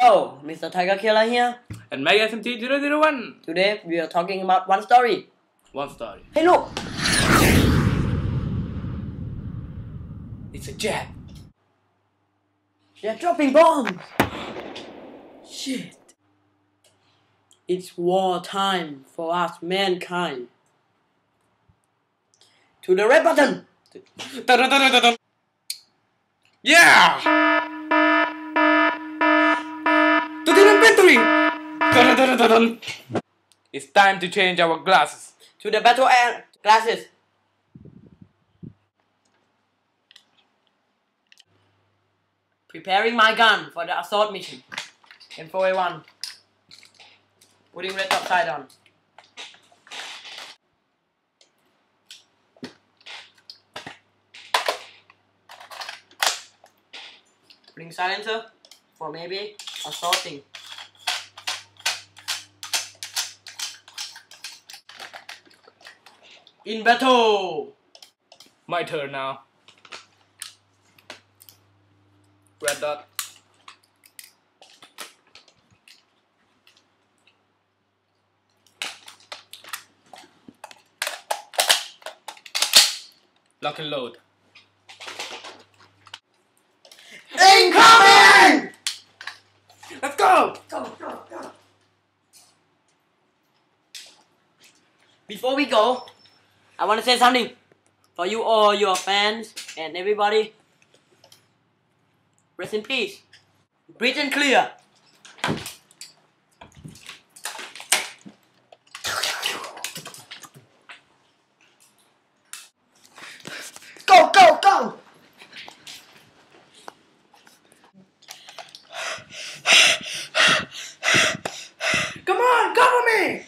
Hello, Mr. Tiger Killer here. And my SMT001. Today we are talking about one story. One story. Hey look! It's a jet. They're dropping bombs! Shit. It's war time for us mankind. To the red button! Yeah! To the inventory! It's time to change our glasses. To the battle air glasses. Preparing my gun for the assault mission. M4A1. Putting red upside on. Putting silencer for maybe assaulting. In battle! My turn now. Red dot. Lock and load. Incoming! Let's go! Go. Before we go, I want to say something for you all, your fans and everybody. Rest in peace. Breathe and clear. Go! Come on, cover me!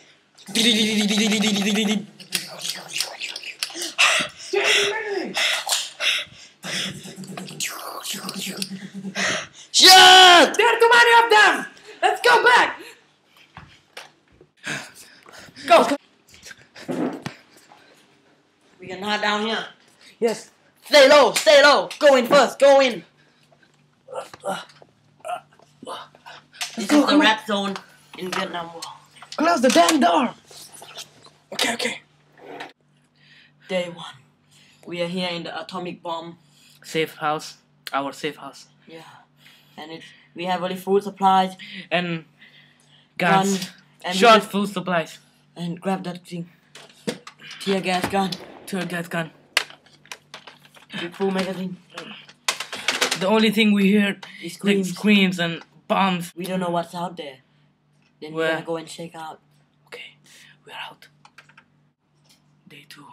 Shit! There are too many of them! Let's go back! Go! We can hide down here. Yes. Stay low. Go in first, go in. This is the red zone in Vietnam War. Close the damn door! Okay. Day 1. We are here in the atomic bomb. Safe house. Our safe house. Yeah. And we have only food supplies. And guns. Gun, and Short food supplies. And grab that thing. Tear gas gun. Tear gas gun. With full magazine. The only thing we heard is like screams. screams and bombs. We don't know what's out there. Then we're Where? gonna go and check out. Okay, we're out. Day 2.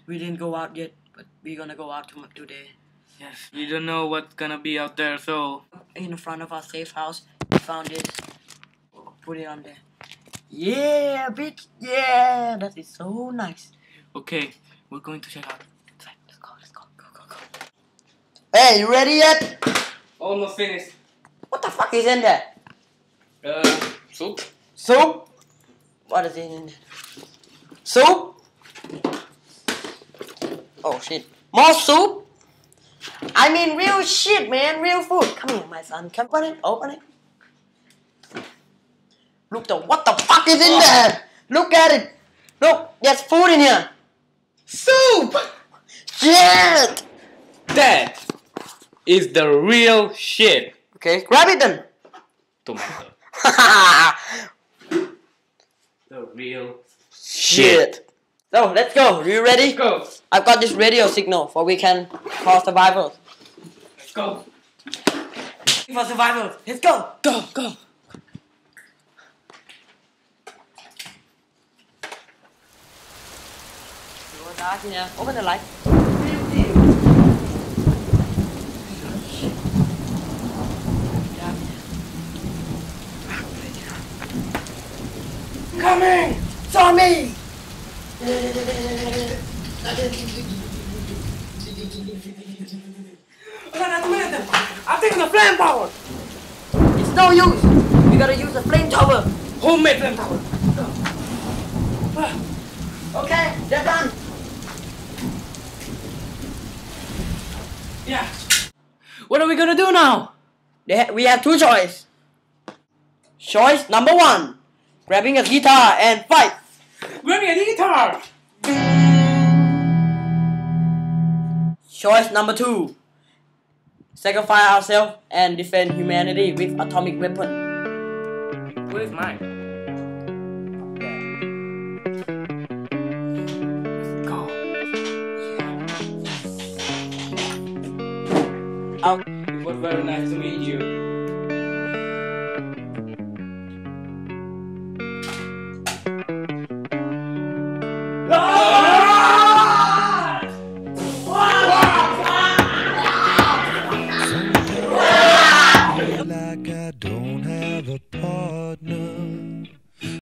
We didn't go out yet, but we're gonna go out today. Yes, we don't know what's gonna be out there, so... In the front of our safe house, we found this. Put it on there. Yeah, bitch. Yeah, that is so nice. Okay, we're going to check out. Let's go. Go. Hey, you ready yet? Almost finished. What the fuck is in there? Soup. Soup? What is in there? Soup? Oh shit. More soup? I mean real shit, man. Real food. Come here, my son. Come on, open it. What the fuck is in there? Look at it. Look, there's food in here. Soup! Shit! That is the real shit. Okay, grab it then. Tomato. The real Shit. So, let's go. You ready? Go. I've got this radio signal for we can call survival. Let's go. For survival. Let's go. Go. Dark in here. Open the light. Coming! Zombie! I think the flame power! It's no use. We gotta use a flamethrower. Homemade flame power! Okay, they're done. Yeah. What are we gonna do now? We have two choices. Choice number 1. Grabbing a guitar and fight. Grabbing a guitar. Choice number 2. Sacrifice ourselves and defend humanity with atomic weapon. What is mine? Let's go. Out. It was very nice to meet you.